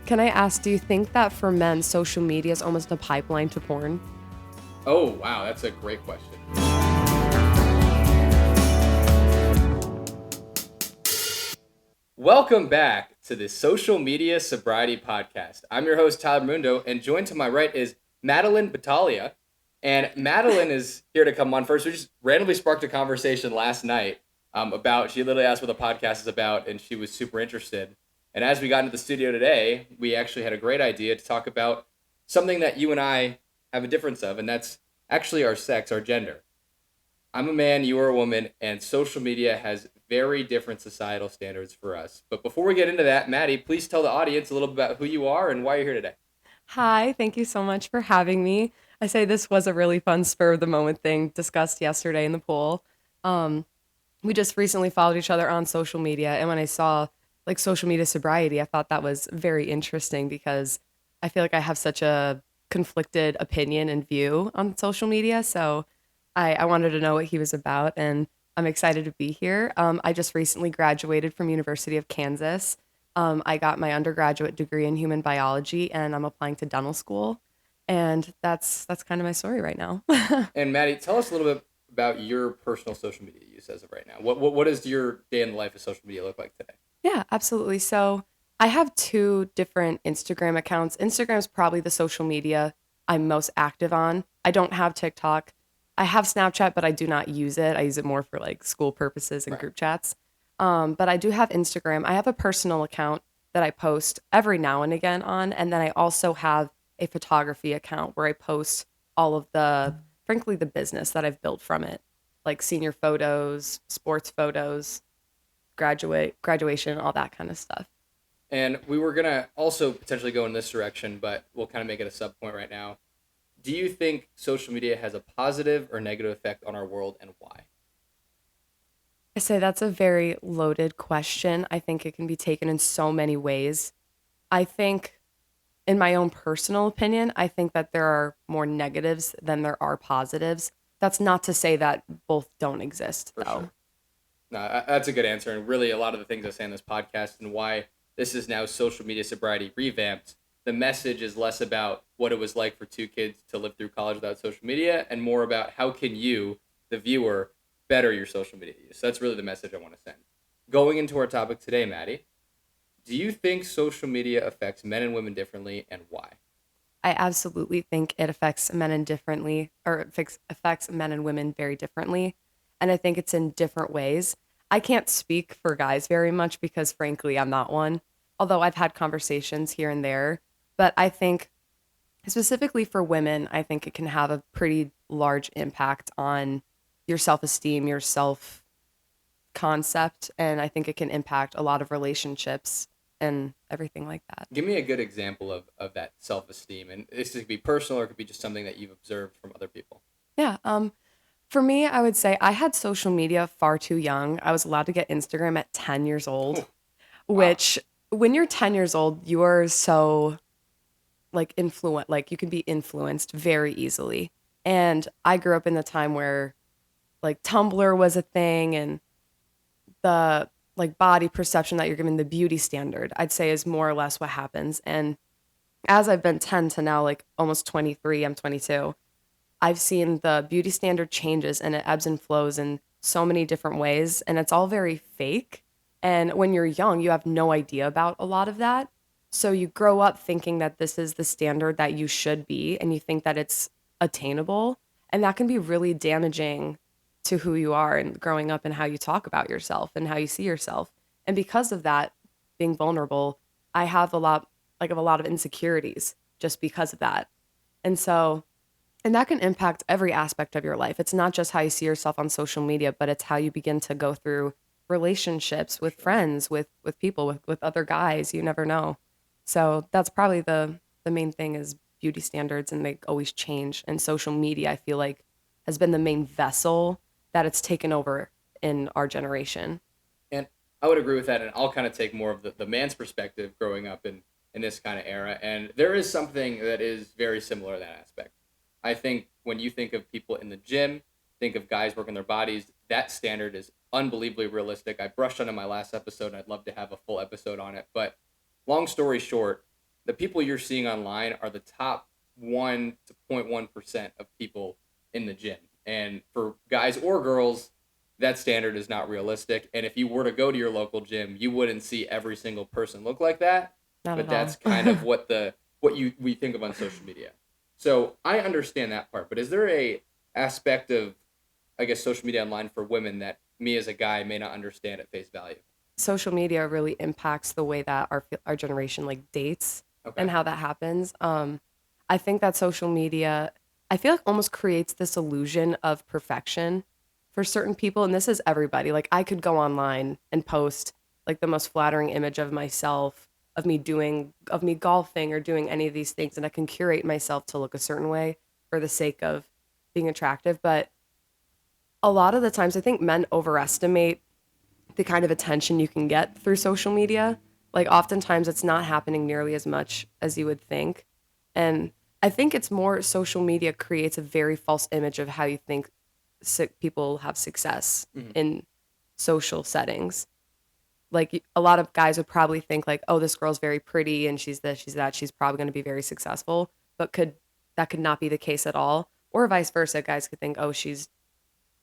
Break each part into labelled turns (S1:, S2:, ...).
S1: Can I ask, do you think that for men, social media is almost a pipeline to porn?
S2: Oh, wow, that's a great question. Welcome back to the Social Media Sobriety Podcast. I'm your host, Tyler Mundo, and joined to my right is Madeline Battaglia. And Madeline is here to come on first. We just randomly sparked a conversation last night about, she literally asked what the podcast is about, and she was super interested. And as we got into the studio today, we actually had a great idea to talk about something that you and I have a difference of, and that's actually our sex, our gender. I'm a man, you are a woman, and social media has very different societal standards for us. But before we get into that, Maddie, please tell the audience a little bit about who you are and why you're here today.
S1: Hi, thank you so much for having me. I say this was a really fun spur of the moment thing discussed yesterday in the pool. Um, we just recently followed each other on social media, and when I saw like social media sobriety, I thought that was very interesting because I feel like I have such a conflicted opinion and view on social media. So I wanted to know what he was about, and I'm excited to be here. I just recently graduated from University of Kansas. I got my undergraduate degree in human biology, and I'm applying to dental school. And that's kind of my story right now.
S2: And Maddie, tell us a little bit about your personal social media use as of right now. What does your day in the life of social media look like today?
S1: Yeah, absolutely. So I have two different Instagram accounts. Instagram's probably the social media I'm most active on. I don't have TikTok. I have Snapchat, but I do not use it. I use it more for like school purposes and
S2: Right.
S1: group chats. But I do have Instagram. I have a personal account that I post every now and again on. And then I also have a photography account where I post all of frankly, the business that I've built from it, like senior photos, sports photos, graduation, all that kind of stuff.
S2: And we were gonna also potentially go in this direction, but we'll kind of make it a sub point right now. Do you think social media has a positive or negative effect on our world, and why?
S1: I say that's a very loaded question. I think it can be taken in so many ways. I think, in my own personal opinion, I think that there are more negatives than there are positives. That's not to say that both don't exist,
S2: For
S1: though.
S2: sure. No, that's a good answer. And really, a lot of the things I say in this podcast and why this is now social media sobriety revamped, the message is less about what it was like for two kids to live through college without social media and more about how can you, the viewer, better your social media use. So that's really the message I want to send. Going into our topic today, Maddie, do you think social media affects men and women differently and why?
S1: I absolutely think it affects men and differently, or affects men and women very differently. And I think it's in different ways. I can't speak for guys very much because, frankly, I'm not one, although I've had conversations here and there. But I think, specifically for women, I think it can have a pretty large impact on your self esteem, your self concept. And I think it can impact a lot of relationships and everything like that.
S2: Give me a good example of that self esteem. And this could be personal or it could be just something that you've observed from other people.
S1: Yeah. For me, I would say I had social media far too young. I was allowed to get Instagram at 10 years old,
S2: Wow.
S1: which when you're 10 years old, you are so like you can be influenced very easily. And I grew up in the time where like Tumblr was a thing and the like body perception that you're given the beauty standard, I'd say is more or less what happens. And as I've been 10 to now like almost 23, I'm 22. I've seen the beauty standard changes and it ebbs and flows in so many different ways, and it's all very fake. And when you're young, you have no idea about a lot of that. So you grow up thinking that this is the standard that you should be, and you think that it's attainable. And that can be really damaging to who you are and growing up and how you talk about yourself and how you see yourself. And because of that, being vulnerable, I have a lot of insecurities just because of that. And so and that can impact every aspect of your life. It's not just how you see yourself on social media, but it's how you begin to go through relationships
S2: For
S1: with
S2: sure.
S1: friends, with people, with other guys. You never know. So that's probably the main thing is beauty standards, and they always change. And social media, I feel like, has been the main vessel that it's taken over in our generation.
S2: And I would agree with that. And I'll kind of take more of the man's perspective growing up in this kind of era. And there is something that is very similar to that aspect. I think when you think of people in the gym, think of guys working their bodies, that standard is unbelievably realistic. I brushed on it in my last episode, and I'd love to have a full episode on it. But long story short, the people you're seeing online are the top 1 to 0.1% of people in the gym. And for guys or girls, that standard is not realistic. And if you were to go to your local gym, you wouldn't see every single person look like that.
S1: Not
S2: But
S1: at
S2: that's
S1: all.
S2: kind of what we think of on social media. So I understand that part, but is there a aspect of, I guess, social media online for women that me as a guy may not understand at face value?
S1: Social media really impacts the way that our generation like dates
S2: Okay.
S1: and how that happens. I think that social media, I feel like almost creates this illusion of perfection for certain people, and this is everybody. Like I could go online and post like the most flattering image of myself, of me golfing or doing any of these things, and I can curate myself to look a certain way for the sake of being attractive. But a lot of the times, I think men overestimate the kind of attention you can get through social media. Like oftentimes it's not happening nearly as much as you would think. And I think it's more social media creates a very false image of how you think people have success
S2: Hmm.
S1: in social settings. Like a lot of guys would probably think like, "Oh, this girl's very pretty and she's this, she's that, she's probably going to be very successful." But could not be the case at all. Or vice versa, guys could think, "Oh, she's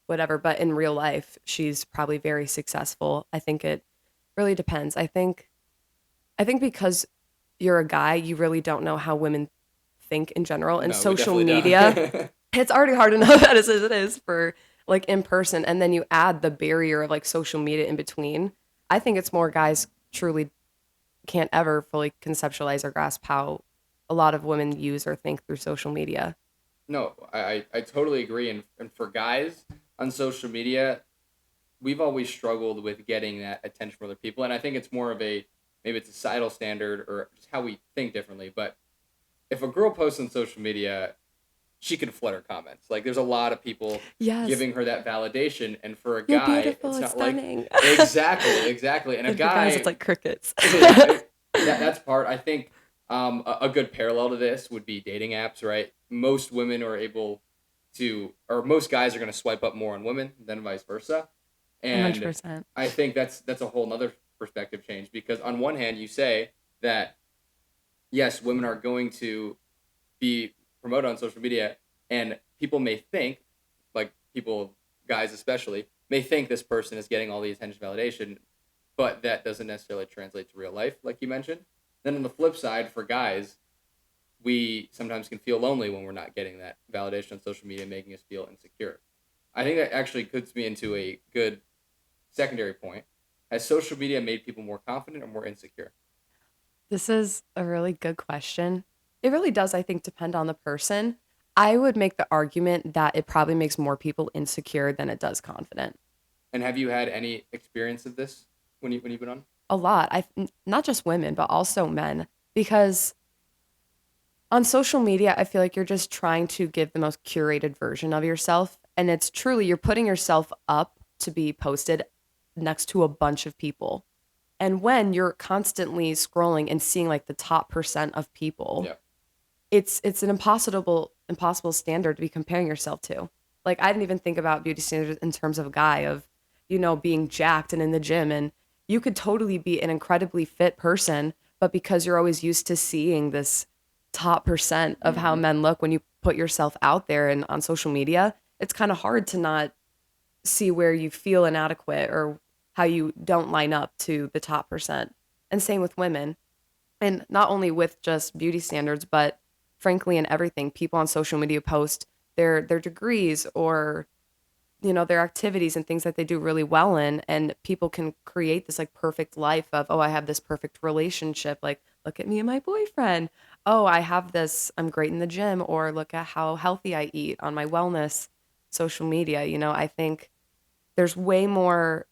S1: whatever," but in real life, she's probably very successful. I think it really depends. I think because you're a guy, you really don't know how women think in general. And
S2: No, we
S1: social
S2: definitely
S1: media,
S2: don't.
S1: it's already hard to know that as it is for like in person. And then you add the barrier of like social media in between. I think it's more guys truly can't ever fully conceptualize or grasp how a lot of women use or think through social media.
S2: No, I totally agree. And for guys on social media, we've always struggled with getting that attention from other people. And I think it's more of maybe it's a societal standard or just how we think differently. But if a girl posts on social media, she can flood her comments. Like there's a lot of people
S1: Yes,
S2: giving her that validation. And for a
S1: you're
S2: guy,
S1: beautiful,
S2: it's
S1: it's
S2: not like
S1: stunning.
S2: exactly. And a
S1: And for guys, it's
S2: guy,
S1: like crickets.
S2: yeah, that's part. I think a good parallel to this would be dating apps, right? Most women are able or most guys are going to swipe up more on women than vice versa. And
S1: 100%.
S2: I think that's a whole nother perspective change because on one hand, you say that yes, women are going to be promoted on social media, and people may think, like people, guys especially, may think this person is getting all the attention validation, but that doesn't necessarily translate to real life, like you mentioned. Then on the flip side, for guys, we sometimes can feel lonely when we're not getting that validation on social media, making us feel insecure. I think that actually puts me into a good secondary point. Has social media made people more confident or more insecure?
S1: This is a really good question. It really does, I think, depend on the person. I would make the argument that it probably makes more people insecure than it does confident.
S2: And have you had any experience of this when you've been on?
S1: A lot. Not just women, but also men. Because on social media, I feel like you're just trying to give the most curated version of yourself. And it's truly, you're putting yourself up to be posted next to a bunch of people. And when you're constantly scrolling and seeing like the top percent of people,
S2: Yeah.
S1: it's an impossible standard to be comparing yourself to. Like I didn't even think about beauty standards in terms of a guy of, being jacked and in the gym, and you could totally be an incredibly fit person, but because you're always used to seeing this top percent of how
S2: Hmm.
S1: men look when you put yourself out there and on social media, it's kind of hard to not see where you feel inadequate or how you don't line up to the top percent. And same with women. And not only with just beauty standards, but frankly in everything. People on social media post their degrees or their activities and things that they do really well in, and people can create this like perfect life of, oh, I have this perfect relationship, like look at me and my boyfriend. Oh, I have this, I'm great in the gym, or look at how healthy I eat on my wellness social media. I think there's way more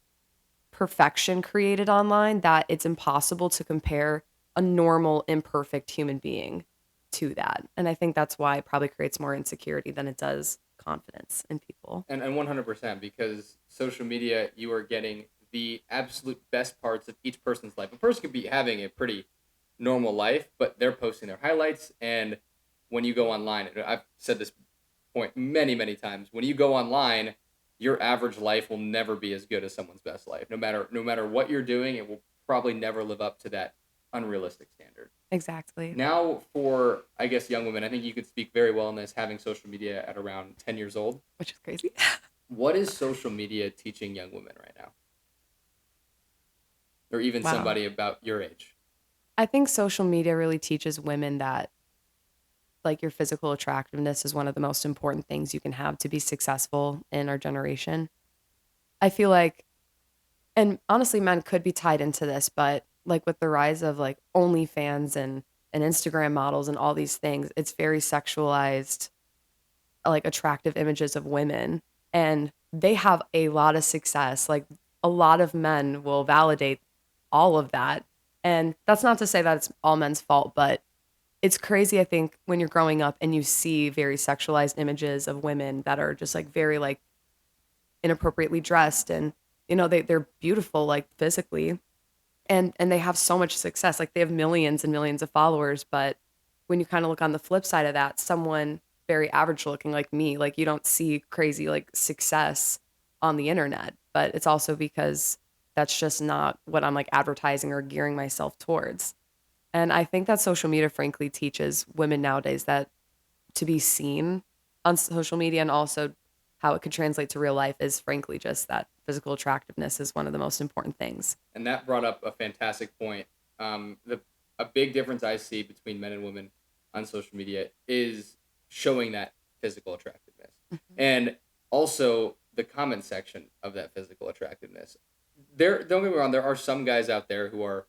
S1: perfection created online that it's impossible to compare a normal, imperfect human being to that. And I think that's why it probably creates more insecurity than it does confidence in people.
S2: And 100% because social media, you are getting the absolute best parts of each person's life. A person could be having a pretty normal life, but they're posting their highlights. And when you go online, and I've said this point many, many times, when you go online, your average life will never be as good as someone's best life. No matter what you're doing, it will probably never live up to that unrealistic standard.
S1: Exactly.
S2: Now, for I guess young women, I think you could speak very well on this, having social media at around 10 years old.
S1: Which is crazy.
S2: What is social media teaching young women right now, or even
S1: Wow.
S2: somebody about your age?
S1: I think social media really teaches women that like your physical attractiveness is one of the most important things you can have to be successful in our generation. I feel like, and honestly, men could be tied into this, but like with the rise of like OnlyFans and Instagram models and all these things, it's very sexualized, like attractive images of women, and they have a lot of success. Like a lot of men will validate all of that, and that's not to say that it's all men's fault, but it's crazy, I think, when you're growing up and you see very sexualized images of women that are just like very like inappropriately dressed, and they're beautiful like physically, and they have so much success, like they have millions and millions of followers. But when you kind of look on the flip side of that, someone very average looking like me, like you don't see crazy like success on the internet. But it's also because that's just not what I'm like advertising or gearing myself towards. And I think that social media frankly teaches women nowadays that to be seen on social media, and also how it could translate to real life, is frankly just that physical attractiveness is one of the most important things.
S2: And that brought up a fantastic point. The A big difference I see between men and women on social media is showing that physical attractiveness, and also the comment section of that physical attractiveness. There, don't get me wrong. There are some guys out there who are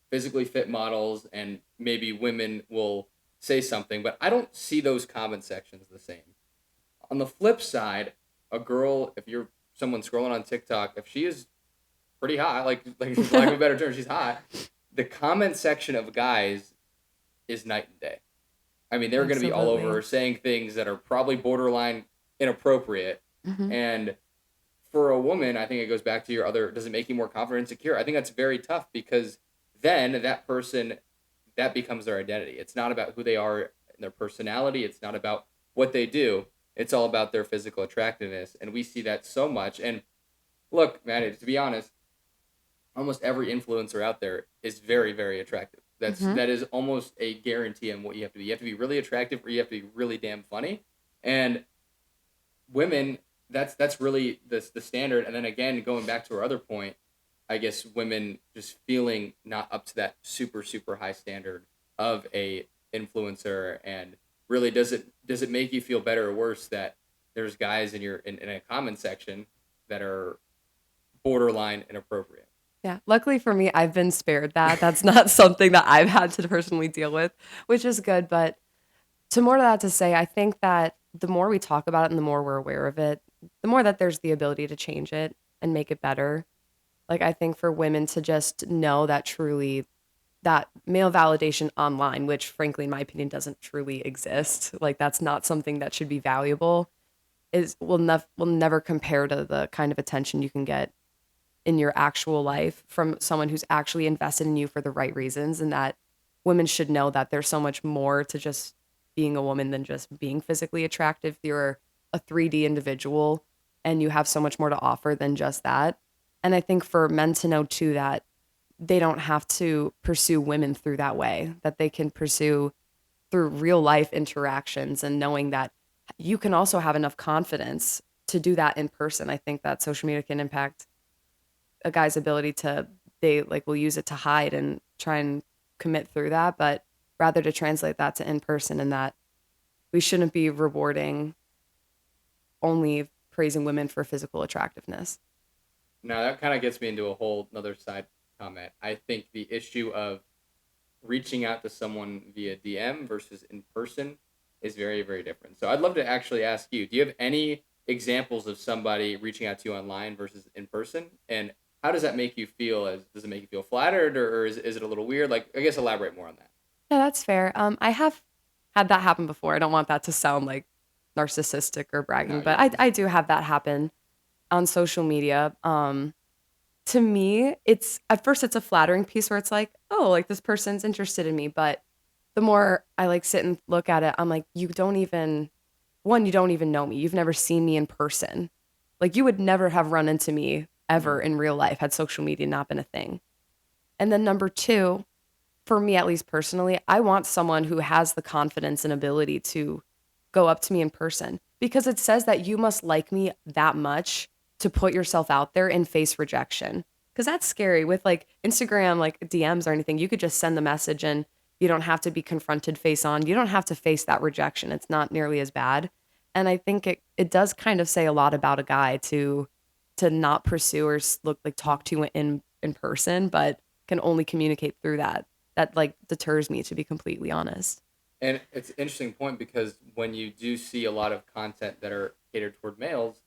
S2: physically fit models, and maybe women will say something, but I don't see those comment sections the same. On the flip side, a girl, if you're someone scrolling on TikTok, if she is pretty hot, like for lack of a better term, she's hot. The comment section of guys is night and day. I mean, they're going to be all over
S1: Absolutely.
S2: her saying things that are probably borderline inappropriate.
S1: Hmm.
S2: And for a woman, I think it goes back to your other, does it make you more confident and secure? I think that's very tough, because then that person, that becomes their identity. It's not about who they are and their personality. It's not about what they do. It's all about their physical attractiveness. And we see that so much. And look, man, to be honest, almost every influencer out there is very, very attractive.
S1: Hmm.
S2: That is almost a guarantee on what you have to be. You have to be really attractive, or you have to be really damn funny. And women, that's really the standard. And then again, going back to our other point, I guess women just feeling not up to that super super high standard of a influencer. And really, does it make you feel better or worse that there's guys in a comment section that are borderline inappropriate?
S1: Yeah. Luckily for me, I've been spared that. That's not something that I've had to personally deal with, which is good. But to more to that to say, I think that the more we talk about it and the more we're aware of it, the more that there's the ability to change it and make it better. Like I think for women to just know that truly that male validation online, which frankly, in my opinion, doesn't truly exist. Like that's not something that should be valuable. Is will never compare to the kind of attention you can get in your actual life from someone who's actually invested in you for the right reasons, and that women should know that there's so much more to just being a woman than just being physically attractive. You're a 3D individual and you have so much more to offer than just that. And I think for men to know too that they don't have to pursue women through that way, that they can pursue through real life interactions, and knowing that you can also have enough confidence to do that in person. I think that social media can impact a guy's ability to, they like will use it to hide and try and commit through that, but rather to translate that to in person, and that we shouldn't be rewarding only praising women for physical attractiveness.
S2: Now that kind of gets me into a whole another side comment. I think the issue of reaching out to someone via DM versus in person is very, very different. So I'd love to actually ask you, do you have any examples of somebody reaching out to you online versus in person? And how does that make you feel? Does it make you feel flattered, or is it a little weird? Like, I guess elaborate more on that.
S1: Yeah, that's fair. I have had that happen before. I don't want that to sound like narcissistic or
S2: No,
S1: bragging, but
S2: you're
S1: I do have that happen on social media. To me, it's at first it's a flattering piece where it's like, oh, like this person's interested in me. But the more I like sit and look at it, I'm like, you don't even, one, you don't even know me. You've never seen me in person. Like you would never have run into me
S2: Mhm.
S1: ever in real life had social media not been a thing. And then number two, for me at least personally, I want someone who has the confidence and ability to go up to me in person because it says that you must like me that much to put yourself out there and face rejection. Because that's scary with like Instagram, like DMs or anything. You could just send the message and you don't have to be confronted face on. You don't have to face that rejection. It's not nearly as bad. And I think it does kind of say a lot about a guy to not pursue or look like talk to in person, but can only communicate through that. That like deters me, to be completely honest.
S2: And it's an interesting point because when you do see a lot of content that are catered toward males,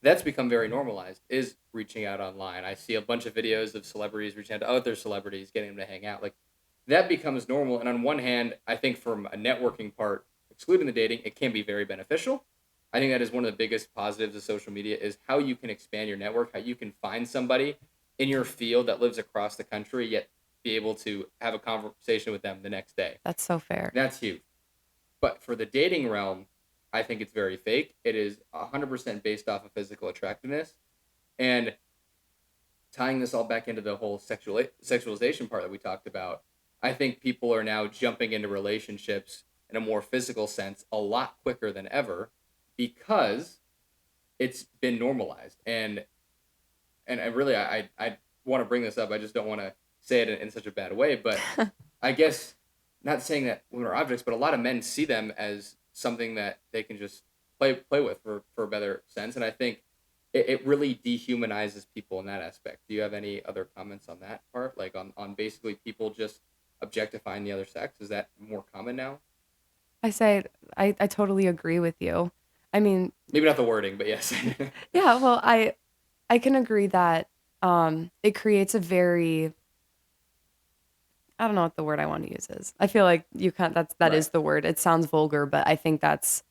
S2: that's become very normalized, is reaching out online. I see a bunch of videos of celebrities reaching out to other celebrities, getting them to hang out. Like that becomes normal. And on one hand, I think from a networking part, excluding the dating, it can be very beneficial. I think that is one of the biggest positives of social media is how you can expand your network, how you can find somebody in your field that lives across the country, yet be able to have a conversation with them the next day.
S1: That's so fair.
S2: That's huge. But for the dating realm, I think it's very fake. It is 100% based off of physical attractiveness. And tying this all back into the whole sexualization part that we talked about, I think people are now jumping into relationships in a more physical sense a lot quicker than ever because it's been normalized. And I really I want to bring this up. I just don't want to say it in such a bad way, but I guess not saying that women are objects, but a lot of men see them as something that they can just play with for a better sense. And I think it really dehumanizes people in that aspect. Do you have any other comments on that part? Like on basically people just objectifying the other sex? Is that more common now?
S1: I say I totally agree with you. I mean,
S2: Maybe not the wording, but yes.
S1: yeah, well, I can agree that it creates a very I don't know what the word I want to use is. I feel like you can't that
S2: Right.
S1: is the word. It sounds vulgar, but I think that's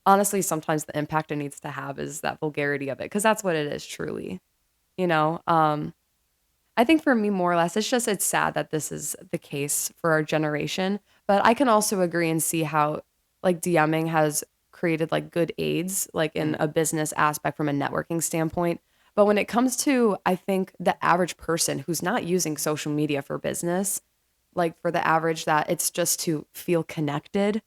S1: honestly sometimes the impact it needs to have is that vulgarity of it because that's what it is truly. You know, I think for me, more or less, it's sad that this is the case for our generation. But I can also agree and see how like DMing has created like good aids, like in
S2: Mhm.
S1: a business aspect from a networking standpoint. But when it comes to, I think, the average person who's not using social media for business, like for the average that it's just to feel connected,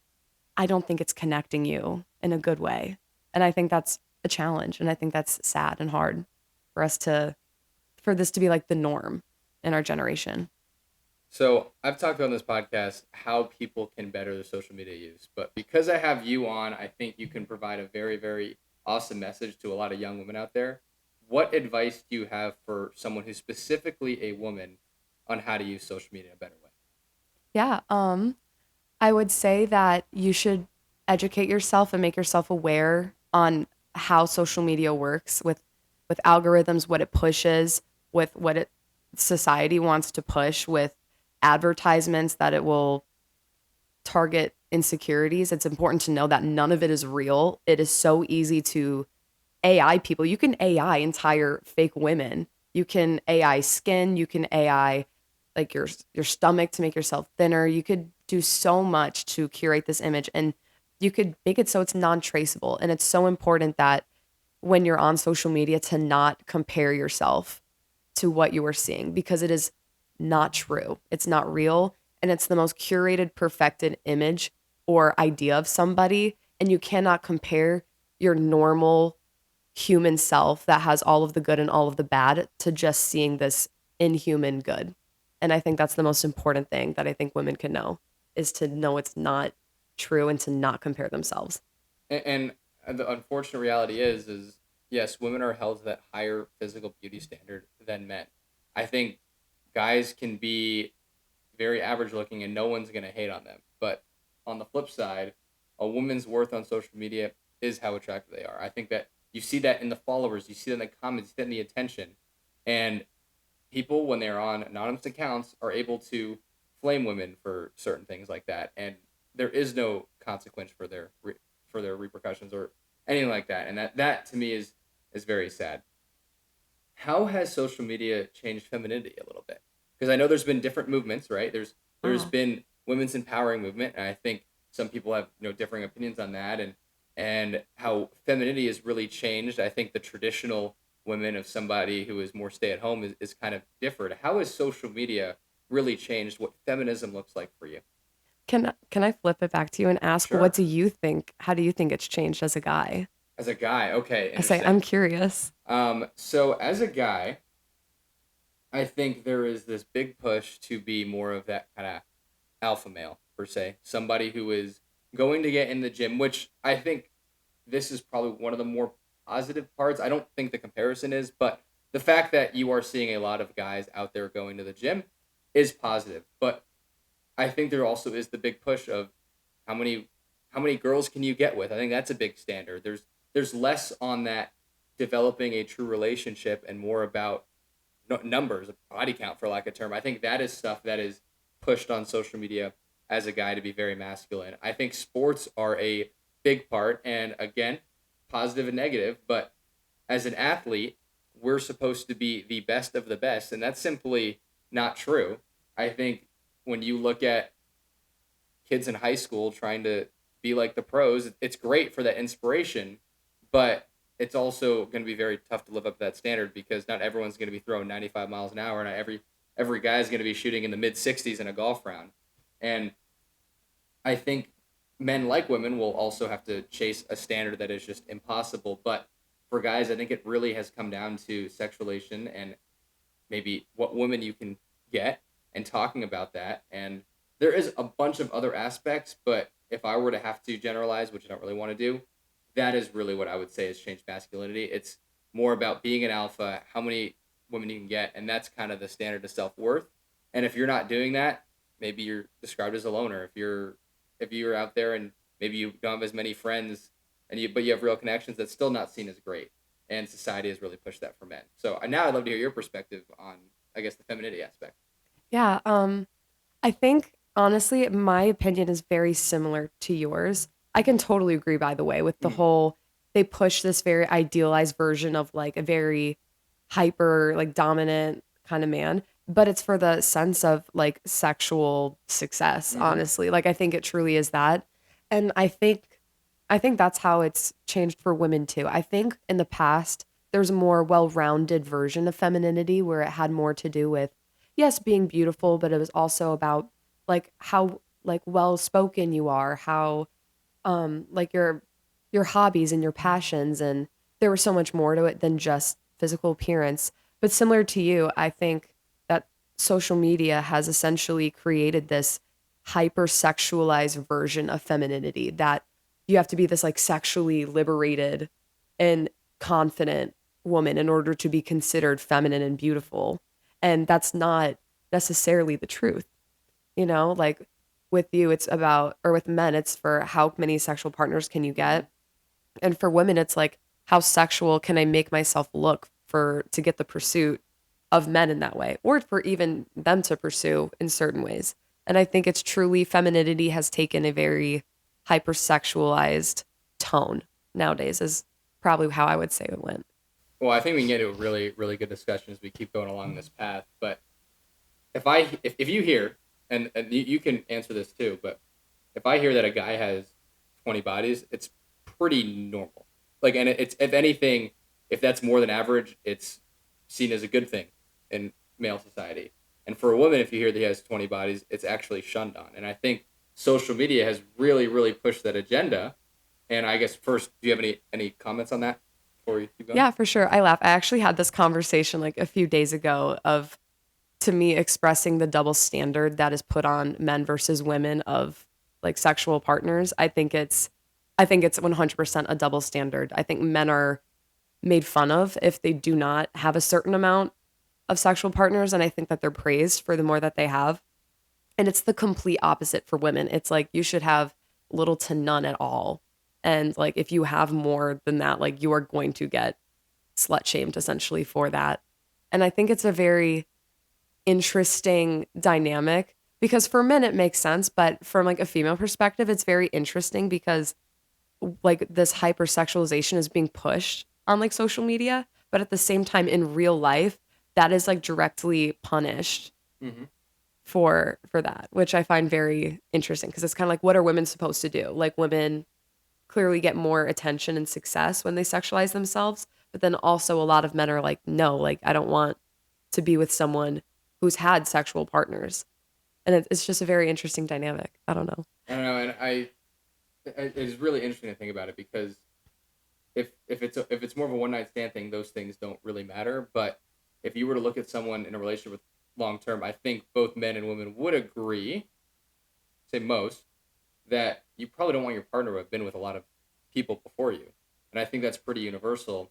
S1: I don't think it's connecting you in a good way. And I think that's a challenge. And I think that's sad and hard for us to for this to be like the norm in our generation.
S2: So I've talked about on this podcast how people can better their social media use, but because I have you on, I think you can provide a very, very awesome message to a lot of young women out there. What advice do you have for someone who's specifically a woman on how to use social media in a better way?
S1: Yeah, I would say that you should educate yourself and make yourself aware on how social media works with algorithms, what it pushes, with what it society wants to push, with advertisements that it will target insecurities. It's important to know that none of it is real. It is so easy to AI people. You can AI entire fake women. You can AI skin. You can AI like your stomach to make yourself thinner. You could do so much to curate this image, and you could make it so it's non-traceable. And it's so important that when you're on social media to not compare yourself to what you are seeing because it is not true. It's not real, and it's the most curated, perfected image or idea of somebody, and you cannot compare your normal human self that has all of the good and all of the bad to just seeing this inhuman good. And I think that's the most important thing that I think women can know is to know it's not true and to not compare themselves.
S2: And the unfortunate reality is yes, women are held to that higher physical beauty standard than men. I think guys can be very average looking and no one's going to hate on them. But on the flip side, a woman's worth on social media is how attractive they are. I think that you see that in the followers, you see that in the comments, you see that in the attention. And people, when they're on anonymous accounts, are able to flame women for certain things like that. And there is no consequence for for their repercussions or anything like that. And that to me is very sad. How has social media changed femininity a little bit? Because I know there's been different movements, right? There's
S1: Oh.
S2: been women's empowering movement, and I think some people have differing opinions on that, and how femininity has really changed. I think the traditional women of somebody who is more stay at home is kind of different. How has social media really changed what feminism looks like for you.
S1: Can I flip it back to you and ask, what
S2: Sure.
S1: do you think? How do you think it's changed as a guy?
S2: As a guy, okay,
S1: I say
S2: interesting.
S1: I'm curious.
S2: So as a guy, I think there is this big push to be more of that kind of alpha male per se, somebody who is going to get in the gym, which I think this is probably one of the more positive parts. I don't think the comparison is, but the fact that you are seeing a lot of guys out there going to the gym is positive. But I think there also is the big push of how many how many girls can you get with? I think that's a big standard. There's less on that developing a true relationship and more about numbers, body count for lack of term. I think that is stuff that is pushed on social media as a guy to be very masculine. I think sports are a big part, and again, positive and negative, but as an athlete, we're supposed to be the best of the best, and that's simply not true. I think when you look at kids in high school trying to be like the pros, it's great for that inspiration, but it's also going to be very tough to live up to that standard because not everyone's going to be throwing 95 miles an hour. Not every guy is going to be shooting in the mid 60s in a golf round. And I think men like women will also have to chase a standard that is just impossible. But for guys, I think it really has come down to sexualization and maybe what women you can get and talking about that. And there is a bunch of other aspects, but if I were to have to generalize, which I don't really want to do, that is really what I would say has changed masculinity. It's more about being an alpha, how many women you can get, and that's kind of the standard of self worth. And if you're not doing that, maybe you're described as a loner. If you're out there and maybe you don't have as many friends and you have real connections, that's still not seen as great. And society has really pushed that for men. So now I'd love to hear your perspective on, I guess, the femininity aspect.
S1: Yeah, I think honestly, my opinion is very similar to yours. I can totally agree, by the way, with the
S2: Mm,
S1: whole they push this very idealized version of like a very hyper, like dominant kind of man, but it's for the sense of like sexual success,
S2: mm-hmm.
S1: honestly. Like I think it truly is that. And I think that's how it's changed for women too. I think in the past there's a more well-rounded version of femininity where it had more to do with yes, being beautiful, but it was also about like how like well spoken you are, how like your hobbies and your passions, and there was so much more to it than just physical appearance. But similar to you, I think that social media has essentially created this hyper-sexualized version of femininity that you have to be this like sexually liberated and confident woman in order to be considered feminine and beautiful. And that's not necessarily the truth. Like with you, it's about, or with men, it's for how many sexual partners can you
S2: Mm-hmm.
S1: get? And for women, it's like, how sexual can I make myself look to get the pursuit of men in that way, or for even them to pursue in certain ways. And I think it's truly femininity has taken a very hypersexualized tone nowadays, is probably how I would say it went.
S2: Well, I think we can get into a really, really good discussion as we keep going along this path. But if you hear, and you can answer this too, but if I hear that a guy has 20 bodies, it's pretty normal. Like, and it's if anything, if that's more than average, it's seen as a good thing in male society. And for a woman, if you hear that he has 20 bodies, it's actually shunned on. And I think social media has really, really pushed that agenda. And I guess first, do you have any comments on that before we keep going?
S1: Yeah, for sure. I laugh. I actually had this conversation like a few days ago of to me expressing the double standard that is put on men versus women of like sexual partners. I think it's 100% a double standard. I think men are made fun of if they do not have a certain amount of sexual partners, and I think that they're praised for the more that they have. And it's the complete opposite for women. It's like you should have little to none at all. And like if you have more than that, like you are going to get slut shamed essentially for that. And I think it's a very interesting dynamic because for men it makes sense, but from like a female perspective, it's very interesting because like this hypersexualization is being pushed on like social media, but at the same time in real life, that is like directly punished
S2: Mm-hmm.
S1: for that, which I find very interesting because it's kind of like what are women supposed to do? Like women clearly get more attention and success when they sexualize themselves, but then also a lot of men are like, no, like I don't want to be with someone who's had sexual partners. And it's just a very interesting dynamic. I don't know.
S2: I don't know, and it is really interesting to think about it because if it's more of a one night stand thing, those things don't really matter. But if you were to look at someone in a relationship with long term, I think both men and women would agree, say most, that you probably don't want your partner to have been with a lot of people before you. And I think that's pretty universal.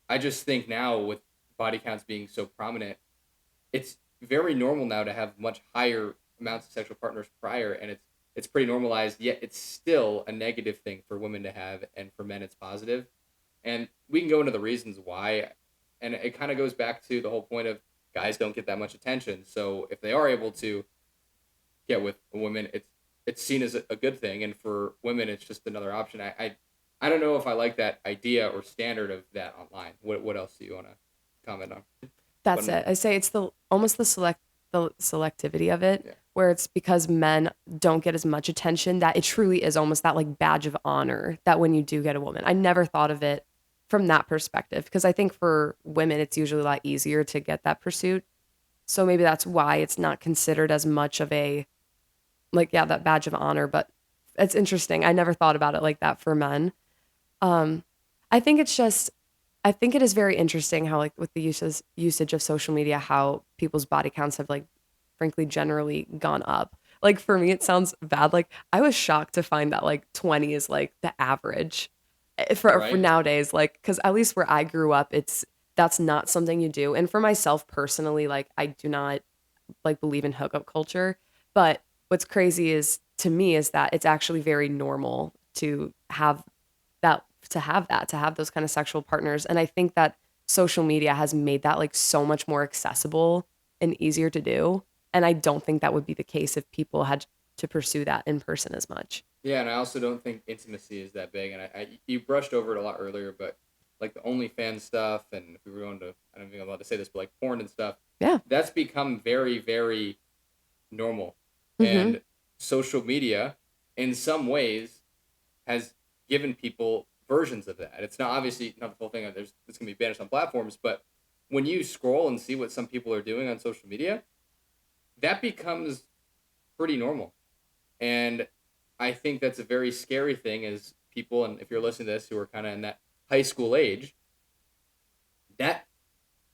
S2: I just think now with body counts being so prominent, it's very normal now to have much higher amounts of sexual partners prior, and it's pretty normalized. Yet it's still a negative thing for women to have, and for men it's positive. And we can go into the reasons why, and it kind of goes back to the whole point of guys don't get that much attention. So if they are able to get with a woman, it's seen as a good thing, and for women, it's just another option. I don't know if I like that idea or standard of that online. What else do you want to comment on?
S1: That's
S2: What,
S1: it. I say it's the selectivity of it,
S2: yeah.
S1: where it's because men don't get as much attention that it truly is almost that like badge of honor that when you do get a woman. I never thought of it from that perspective because I think for women it's usually a lot easier to get that pursuit. So maybe that's why it's not considered as much of a like yeah, that badge of honor, but it's interesting. I never thought about it like that for men. Um, I think it's just, I think it is very interesting how, like, with the usage of social media, how people's body counts have, like, frankly, generally gone up. Like, for me, it sounds bad. Like, I was shocked to find that, like, 20 is, like, the average for
S2: Right?
S1: nowadays. Like, because at least where I grew up, that's not something you do. And for myself personally, like, I do not like believe in hookup culture. But what's crazy is to me is that it's actually very normal to have those kind of sexual partners. And I think that social media has made that like so much more accessible and easier to do. And I don't think that would be the case if people had to pursue that in person as much.
S2: Yeah, and I also don't think intimacy is that big. And you brushed over it a lot earlier, but like the OnlyFans stuff, and if we were going to, I don't think I'm allowed to say this, but like porn and stuff,
S1: Yeah.
S2: that's become very, very normal.
S1: Hmm.
S2: And social media, in some ways, has given people versions of that. It's not obviously not the full thing. It's gonna be banished on platforms, but when you scroll and see what some people are doing on social media, that becomes pretty normal. And I think that's a very scary thing as people, and if you're listening to this who are kind of in that high school age, that,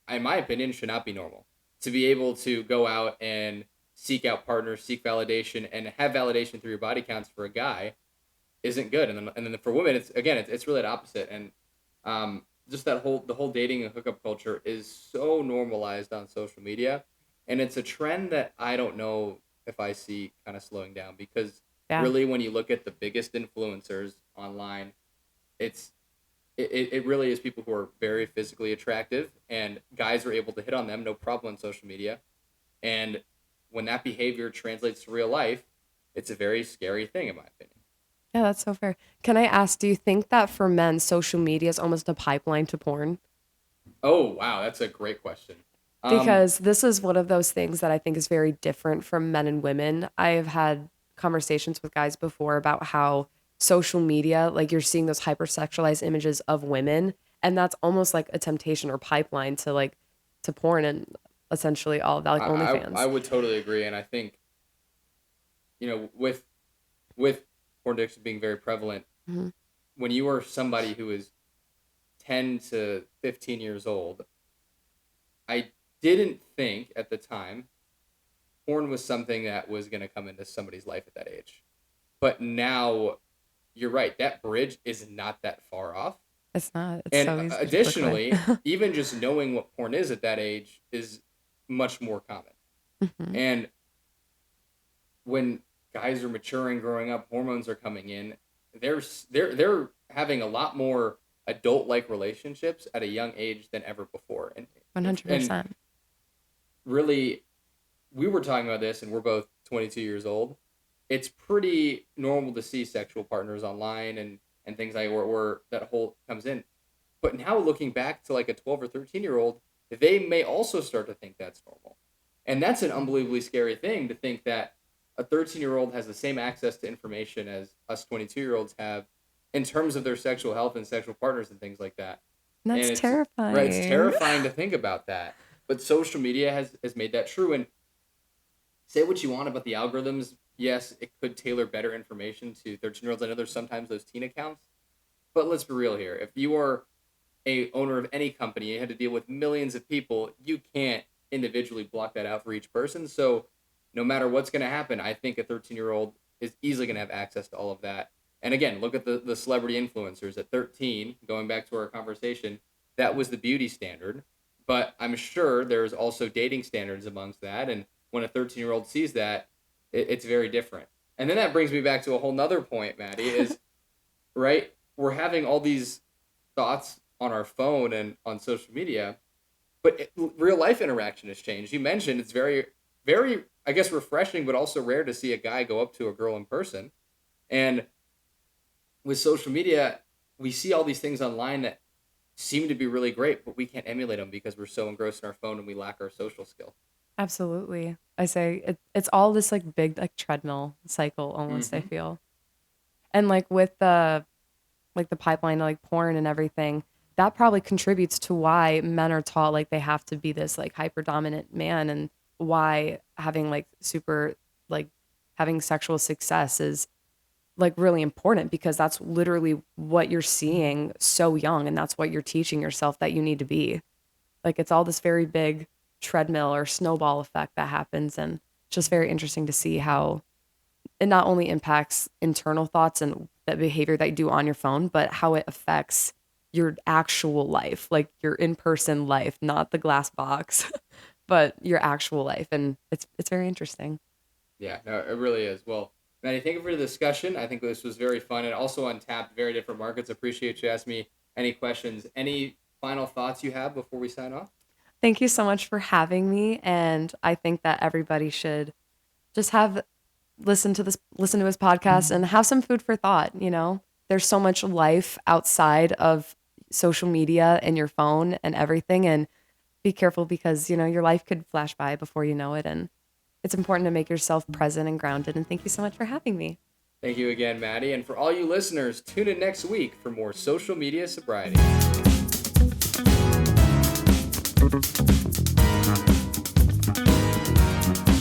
S2: in my opinion, should not be normal. To be able to go out and seek out partners, seek validation, and have validation through your body counts for a guy isn't good. And then for women, it's really the opposite. And just the whole dating and hookup culture is so normalized on social media, and it's a trend that I don't know if I see kind of slowing down because
S1: Yeah.
S2: really when you look at the biggest influencers online, it's it really is people who are very physically attractive, and guys are able to hit on them no problem on social media. And when that behavior translates to real life, it's a very scary thing in my opinion.
S1: Yeah, that's so fair. Can I ask, do you think that for men, social media is almost a pipeline to porn?
S2: Oh wow, that's a great question. Um,
S1: Because this is one of those things that I think is very different from men and women. I've had conversations with guys before about how social media, like you're seeing those hypersexualized images of women, and that's almost like a temptation or pipeline to like to porn and essentially all of that, like
S2: I
S1: OnlyFans.
S2: would totally agree, and I think with porn addiction being very prevalent,
S1: Hmm.
S2: when you are somebody who is 10 to 15 years old, I didn't think at the time porn was something that was going to come into somebody's life at that age. But now you're right, that bridge is not that far off.
S1: It's not. It's
S2: And
S1: so easy to click away.
S2: additionally, even just knowing what porn is at that age is much more common.
S1: Hmm.
S2: And when guys are maturing, growing up, hormones are coming in, they're having a lot more adult like relationships at a young age than ever before. And
S1: 100%.
S2: really, we were talking about this, and we're both 22 years old. It's pretty normal to see sexual partners online and things like where that whole comes in. But now looking back to like a 12 or 13-year old, they may also start to think that's normal. And that's an unbelievably scary thing to think that a 13-year-old has the same access to information as us 22-year-olds have in terms of their sexual health and sexual partners and things like that.
S1: And
S2: And
S1: that's
S2: it's right, it's
S1: terrifying.
S2: terrifying to think about that. But social media has made that true. And say what you want about the algorithms. Yes, it could tailor better information to 13-year-olds. I know there's sometimes those teen accounts, but let's be real here. If you are a owner of any company, you had to deal with millions of people, you can't individually block that out for each person. So no matter what's going to happen, I think a 13-year-old is easily going to have access to all of that. And again, look at the celebrity influencers at 13, going back to our conversation, that was the beauty standard. But I'm sure there's also dating standards amongst that. And when a 13-year-old sees that, it's very different. And then that brings me back to a whole nother point, Maddie, is, right, we're having all these thoughts on our phone and on social media, but real life interaction has changed. You mentioned it's very, very, I guess, refreshing, but also rare to see a guy go up to a girl in person. And with social media, we see all these things online that seem to be really great, but we can't emulate them because we're so engrossed in our phone and we lack our social skill.
S1: Absolutely. I say it's all this like big like treadmill cycle almost, I
S2: Mm-hmm.
S1: feel. And like with the pipeline like porn and everything, that probably contributes to why men are taught like they have to be this like hyper dominant man, and why having like super like having sexual success is like really important, because that's literally what you're seeing so young, and that's what you're teaching yourself that you need to be. Like it's all this very big treadmill or snowball effect that happens, and it's just very interesting to see how it not only impacts internal thoughts and that behavior that you do on your phone, but how it affects your actual life, like your in-person life, not the glass box, but your actual life. And it's very interesting.
S2: Yeah, no, it really is. Well, Maddie, thank you for the discussion. I think this was very fun and also untapped, very different markets. Appreciate you asking me any questions. Any final thoughts you have before we sign off?
S1: Thank you so much for having me. And I think that everybody should just have listen to his podcast and have some food for thought, you know? There's so much life outside of social media and your phone and everything, and be careful because, you know, your life could flash by before you know it, and it's important to make yourself present and grounded. And thank you so much for having me.
S2: Thank you again, Maddie. And for all you listeners, tune in next week for more social media sobriety.